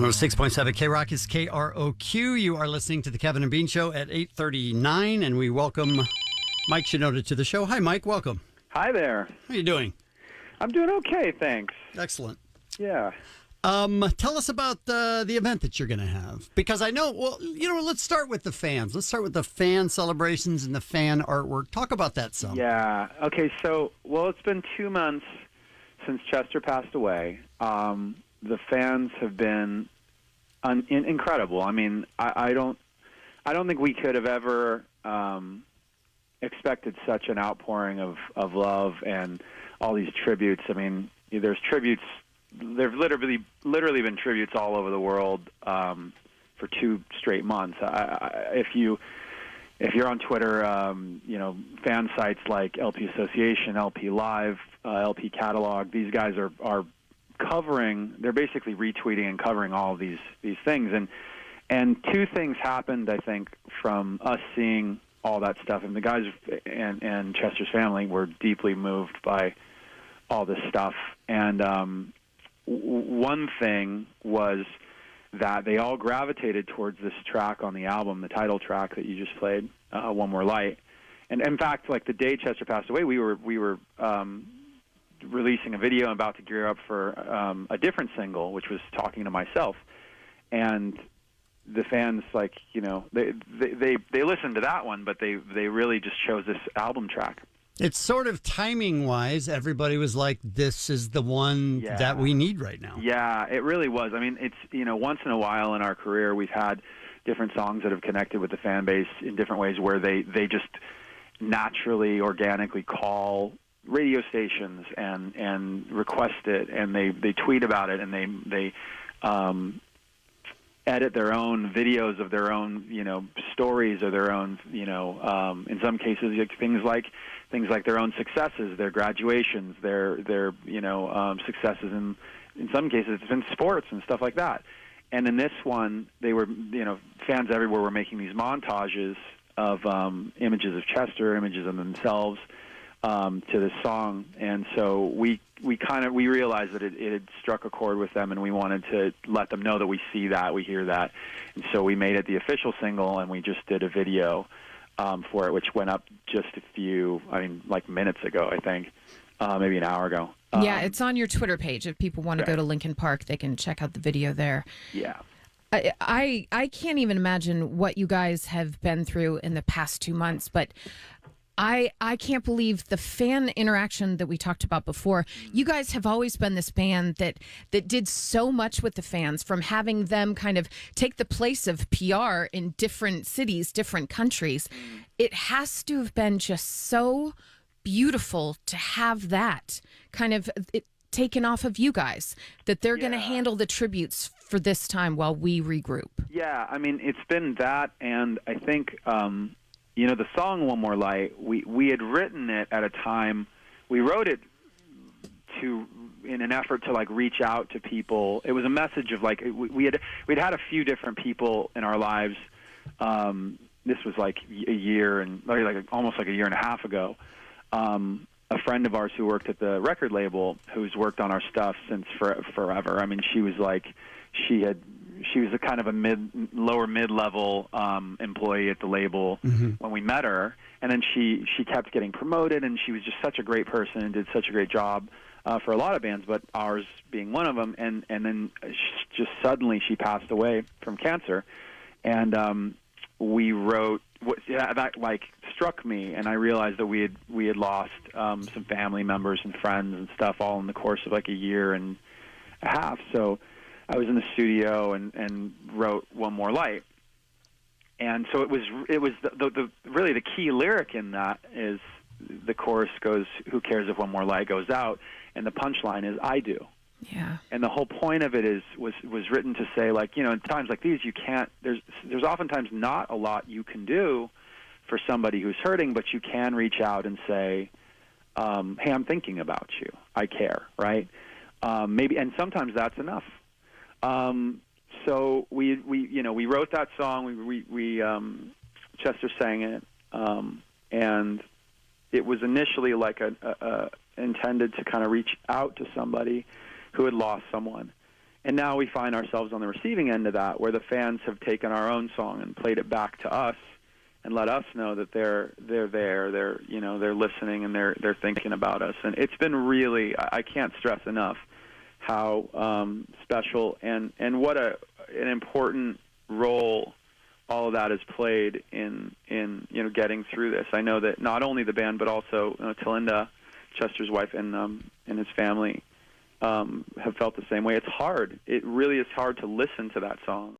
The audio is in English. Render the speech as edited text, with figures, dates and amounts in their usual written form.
106.7 K-Rock is KROQ. You are listening to the Kevin and Bean Show at 8:39, and we welcome Майк Шинода to the show. Hi, Mike. Welcome. Hi there. How are you doing? I'm doing okay, thanks. Excellent. Yeah. Tell us about the event that you're going to have. Because I know, let's start with the fans. Let's start with the fan celebrations and the fan artwork. Talk about that some. Yeah. Okay, so, it's been 2 months since Chester passed away. The fans have been incredible. I mean, I don't think we could have ever expected such an outpouring of love and all these tributes. I mean, there's tributes. There've literally been tributes all over the world for 2 straight months. If you're on Twitter, fan sites like LP Association, LP Live, LP Catalog, these guys are covering. They're basically retweeting and covering all of these things. And 2 things happened, I think, from us seeing all that stuff. And the guys and Chester's family were deeply moved by all this stuff. And one thing was that they all gravitated towards this track on the album, the title track that you just played, One More Light. And in fact, like the day Chester passed away, we were releasing a video and about to gear up for a different single, which was Talking to Myself. And the fans, they listened to that one, but they really just chose this album track. It's sort of timing-wise, everybody was like, this is the one that we need right now. Yeah, it really was. I mean, it's, once in a while in our career, we've had different songs that have connected with the fan base in different ways where they just naturally, organically call radio stations and request it, and they tweet about it, and they edit their own videos of their own, stories or their own, in some cases, things like their own successes, their graduations, their successes in some cases it's been sports and stuff like that. And in this one, they were, fans everywhere were making these montages of images of Chester, images of themselves to this song. And so we realized that it had struck a chord with them, and we wanted to let them know that we see that, we hear that. And so we made it the official single, and we just did a video for it, which went up just a few, minutes ago, I think, maybe an hour ago. Yeah, it's on your Twitter page. If people want to go to Linkin Park, they can check out the video there. Yeah. I can't even imagine what you guys have been through in the past 2 months, but I can't believe the fan interaction that we talked about before. You guys have always been this band that did so much with the fans, from having them kind of take the place of PR in different cities, different countries. It has to have been just so beautiful to have that kind of taken off of you guys, that they're going to handle the tributes for this time while we regroup. Yeah, I mean, it's been that, and I think... the song One More Light, we had written it at a time, we wrote it in an effort to reach out to people. It was a message of we'd had a few different people in our lives. This was a year and almost a year and a half ago. A friend of ours who worked at the record label, who's worked on our stuff since forever. I mean, she was a kind of a lower mid-level employee at the label when we met her, and then she kept getting promoted, and she was just such a great person and did such a great job for a lot of bands, but ours being one of them. And then just suddenly she passed away from cancer, and we wrote that struck me, and I realized that we had lost some family members and friends and stuff all in the course of a year and a half. So I was in the studio and wrote One More Light. And so it was the really the key lyric in that is the chorus goes, "Who cares if one more light goes out?" And the punchline is, "I do." Yeah. And the whole point of it was written to say, in times like these, you can't, there's oftentimes not a lot you can do for somebody who's hurting, but you can reach out and say, hey, I'm thinking about you. I care, right? Maybe, and sometimes that's enough. So we wrote that song. We Chester sang it, and it was initially intended to kind of reach out to somebody who had lost someone, And now we find ourselves on the receiving end of that, where the fans have taken our own song and played it back to us and let us know that they're there, they're listening and they're thinking about us. And it's been really, I can't stress enough how special and what an important role all of that has played in getting through this. I know that not only the band, but also Talinda, Chester's wife, and his family have felt the same way. It's hard. It really is hard to listen to that song.